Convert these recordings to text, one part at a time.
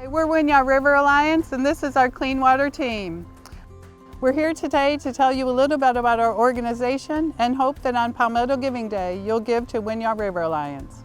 We're Winyah River Alliance, and this is our clean water team. We're here today to tell you a little bit about our organization and hope that on Palmetto Giving Day, you'll give to Winyah River Alliance.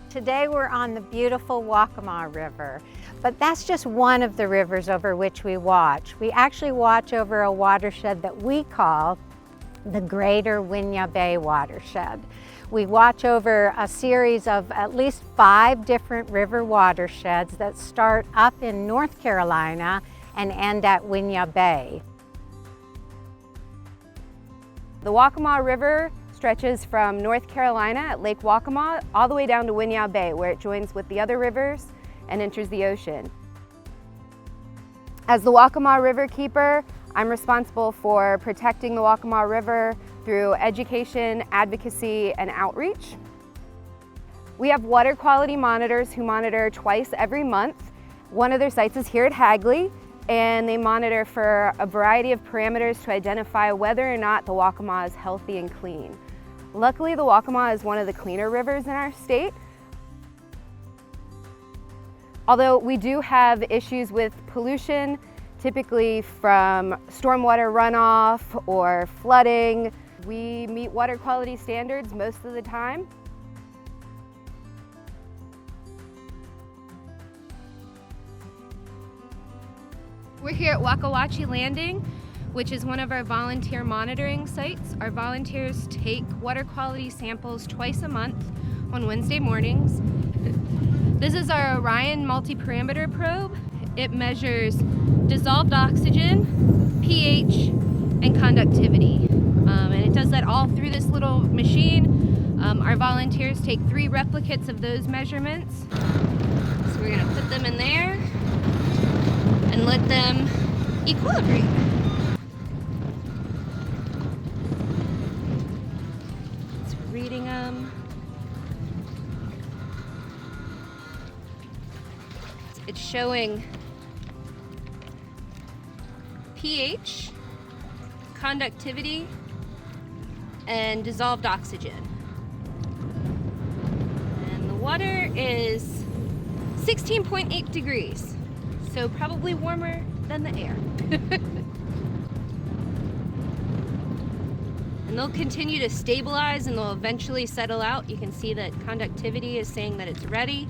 Today we're on the beautiful Waccamaw River, but that's just one of the rivers over which we watch. We actually watch over a watershed that we call the Greater Winyah Bay Watershed. We watch over a series of at least 5 different river watersheds that start up in North Carolina and end at Winyah Bay. The Waccamaw River stretches from North Carolina at Lake Waccamaw all the way down to Winyah Bay, where it joins with the other rivers and enters the ocean. As the Waccamaw River Keeper, I'm responsible for protecting the Waccamaw River through education, advocacy, and outreach. We have water quality monitors who monitor twice every month. One of their sites is here at Hagley, and they monitor for a variety of parameters to identify whether or not the Waccamaw is healthy and clean. Luckily, the Waccamaw is one of the cleaner rivers in our state. Although we do have issues with pollution, typically from stormwater runoff or flooding, we meet water quality standards most of the time. We're here at Wakawachi Landing, which is one of our volunteer monitoring sites. Our volunteers take water quality samples twice a month on Wednesday mornings. This is our Orion multi-parameter probe. It measures dissolved oxygen, pH, and conductivity. And it does that all through this little machine. Our volunteers take 3 replicates of those measurements. So we're gonna put them in there and let them equilibrate. It's reading them. It's showing pH, conductivity, and dissolved oxygen. And the water is 16.8 degrees, so probably warmer than the air. And they'll continue to stabilize and they'll eventually settle out. You can see that conductivity is saying that it's ready.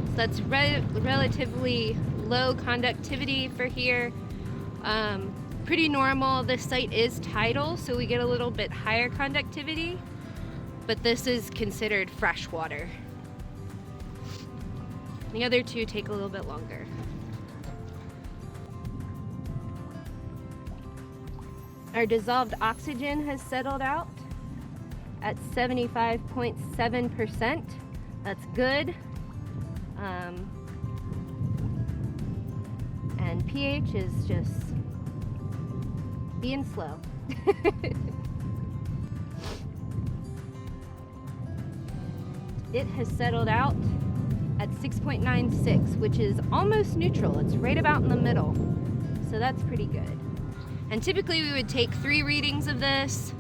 So that's relatively low conductivity for here. Pretty normal. This site is tidal, so we get a little bit higher conductivity, but this is considered fresh water. The other 2 take a little bit longer. Our dissolved oxygen has settled out at 75.7%. That's good. And pH is just being slow. It has settled out at 6.96, which is almost neutral. It's right about in the middle. So that's pretty good. And typically we would take 3 readings of this.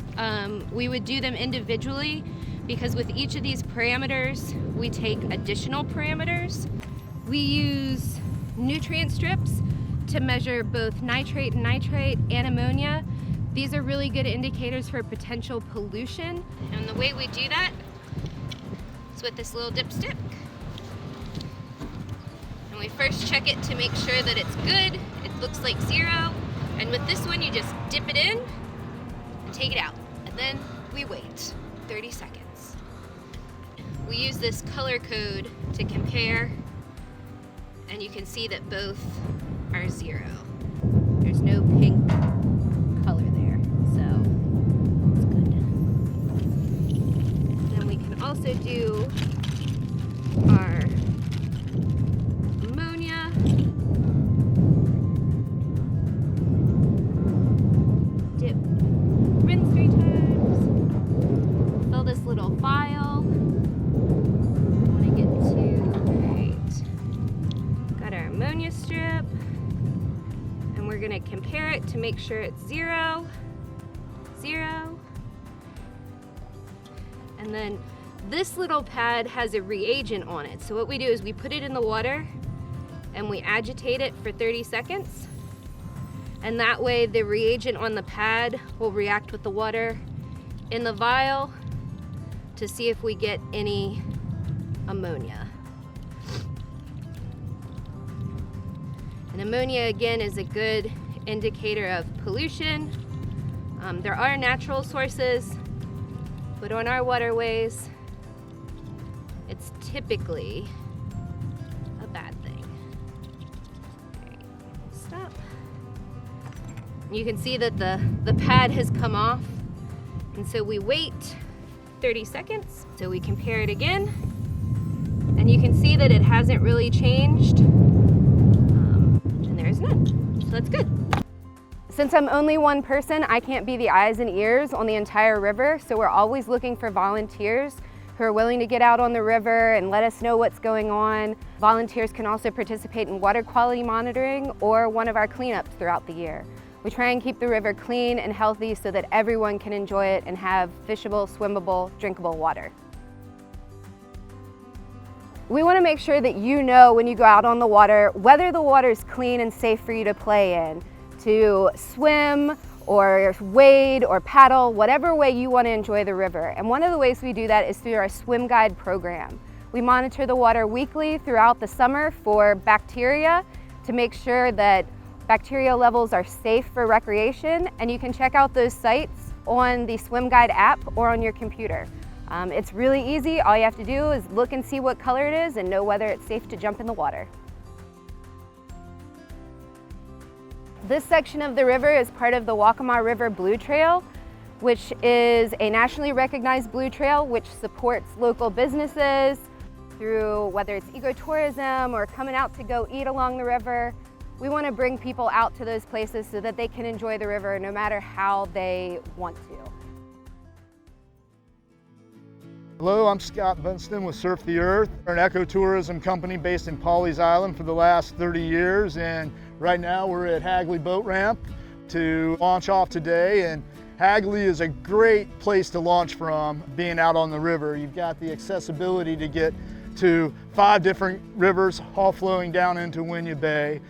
We would do them individually because with each of these parameters, we take additional parameters. We use nutrient strips to measure both nitrate and nitrite and ammonia. These are really good indicators for potential pollution. And the way we do that is with this little dipstick. And we first check it to make sure that it's good. It looks like 0. And with this one, you just dip it in and take it out. And then we wait 30 seconds. We use this color code to compare, and you can see that both are 0. There's no pink color there, so it's good. Then we can also do our ammonia. Dip, rinse 3 times. Fill this little vial. I want to get to, right. Got our ammonia strip. And we're gonna compare it to make sure it's 0, 0. And then This little pad has a reagent on it. So what we do is we put it in the water and we agitate it for 30 seconds. And that way the reagent on the pad will react with the water in the vial to see if we get any ammonia. And ammonia, again, is a good indicator of pollution. There are natural sources, but on our waterways, it's typically a bad thing. Okay, stop. You can see that the pad has come off, and so we wait 30 seconds. So we compare it again, and you can see that it hasn't really changed, and there's none, so that's good. Since I'm only one person, I can't be the eyes and ears on the entire river, so we're always looking for volunteers who are willing to get out on the river and let us know what's going on. Volunteers can also participate in water quality monitoring or one of our cleanups throughout the year. We try and keep the river clean and healthy so that everyone can enjoy it and have fishable, swimmable, drinkable water. We want to make sure that you know when you go out on the water whether the water is clean and safe for you to play in, to swim or wade or paddle, whatever way you want to enjoy the river. And one of the ways we do that is through our swim guide program. We monitor the water weekly throughout the summer for bacteria to make sure that bacteria levels are safe for recreation, and you can check out those sites on the Swim Guide app or on your computer. It's really easy. All you have to do is look and see what color it is and know whether it's safe to jump in the water. This section of the river is part of the Waccamaw River Blue Trail, which is a nationally recognized blue trail which supports local businesses through whether it's ecotourism or coming out to go eat along the river. We want to bring people out to those places so that they can enjoy the river no matter how they want to. Hello, I'm Scott Bunston with Surf the Earth. We're an ecotourism company based in Pawleys Island for the last 30 years, and right now we're at Hagley Boat Ramp to launch off today. And Hagley is a great place to launch from being out on the river. You've got the accessibility to get to 5 different rivers all flowing down into Winyah Bay.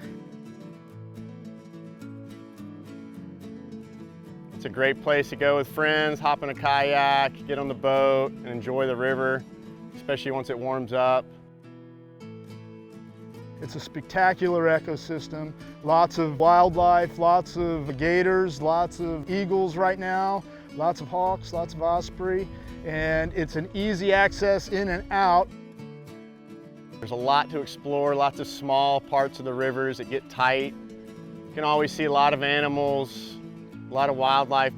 It's a great place to go with friends, hop in a kayak, get on the boat, and enjoy the river, especially once it warms up. It's a spectacular ecosystem, lots of wildlife, lots of gators, lots of eagles right now, lots of hawks, lots of osprey, and it's an easy access in and out. There's a lot to explore, lots of small parts of the rivers that get tight. You can always see a lot of animals, a lot of wildlife.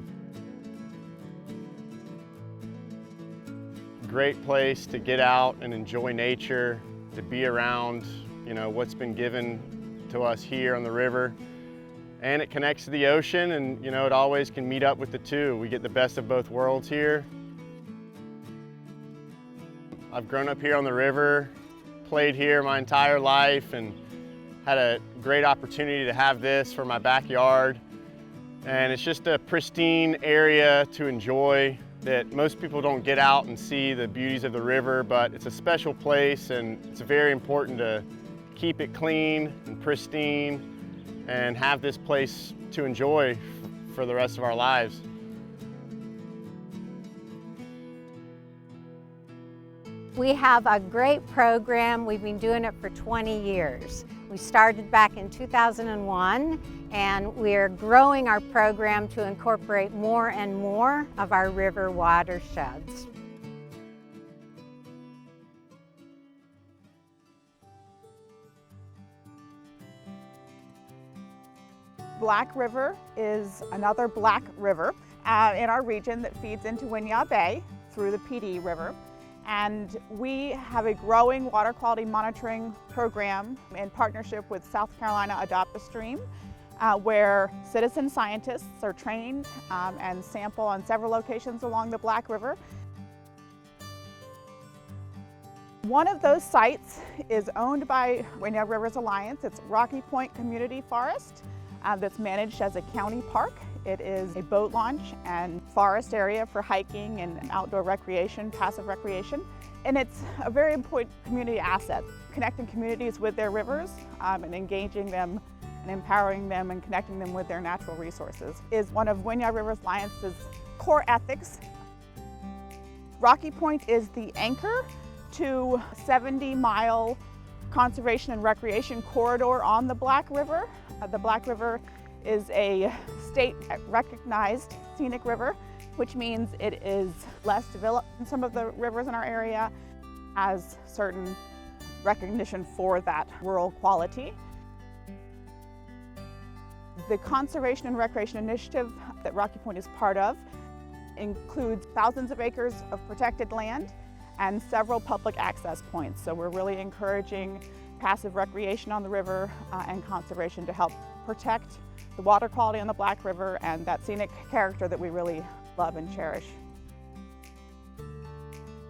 Great place to get out and enjoy nature, to be around, what's been given to us here on the river. And it connects to the ocean, and it always can meet up with the two. We get the best of both worlds here. I've grown up here on the river, played here my entire life, and had a great opportunity to have this for my backyard. And it's just a pristine area to enjoy that most people don't get out and see the beauties of the river, but it's a special place, and it's very important to keep it clean and pristine and have this place to enjoy for the rest of our lives. We have a great program. We've been doing it for 20 years. We started back in 2001, and we're growing our program to incorporate more and more of our river watersheds. Black River is another black river in our region that feeds into Winyah Bay through the PD River. And we have a growing water quality monitoring program in partnership with South Carolina Adopt a Stream, where citizen scientists are trained and sample on several locations along the Black River. One of those sites is owned by Winyah Rivers Alliance. It's Rocky Point Community Forest. that's managed as a county park. It is a boat launch and forest area for hiking and outdoor recreation, passive recreation. And it's a very important community asset, connecting communities with their rivers and engaging them and empowering them and connecting them with their natural resources is one of Winyah River Alliance's core ethics. Rocky Point is the anchor to a 70-mile conservation and recreation corridor on the Black River. The Black River is a state-recognized scenic river, which means it is less developed than some of the rivers in our area, has certain recognition for that rural quality. The Conservation and Recreation Initiative that Rocky Point is part of includes thousands of acres of protected land and several public access points. So we're really encouraging passive recreation on the river and conservation to help protect the water quality on the Black River and that scenic character that we really love and cherish.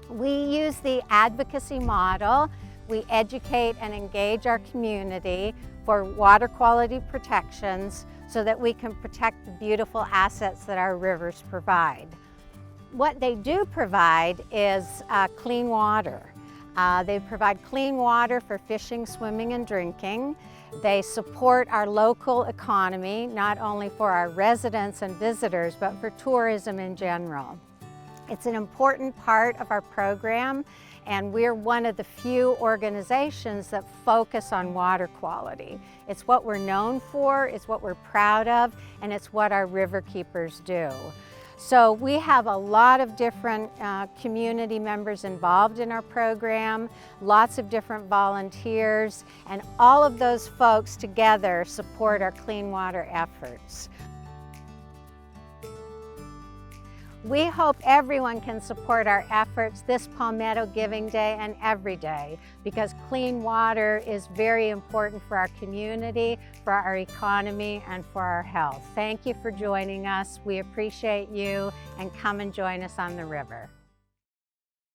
We use the advocacy model. We educate and engage our community for water quality protections so that we can protect the beautiful assets that our rivers provide. What they do provide is clean water. They provide clean water for fishing, swimming, and drinking. They support our local economy, not only for our residents and visitors, but for tourism in general. It's an important part of our program, and we're one of the few organizations that focus on water quality. It's what we're known for, it's what we're proud of, and it's what our river keepers do. So we have a lot of different community members involved in our program, lots of different volunteers, and all of those folks together support our clean water efforts. We hope everyone can support our efforts this Palmetto Giving Day and every day, because clean water is very important for our community, for our economy, and for our health. Thank you for joining us. We appreciate you, and come and join us on the river.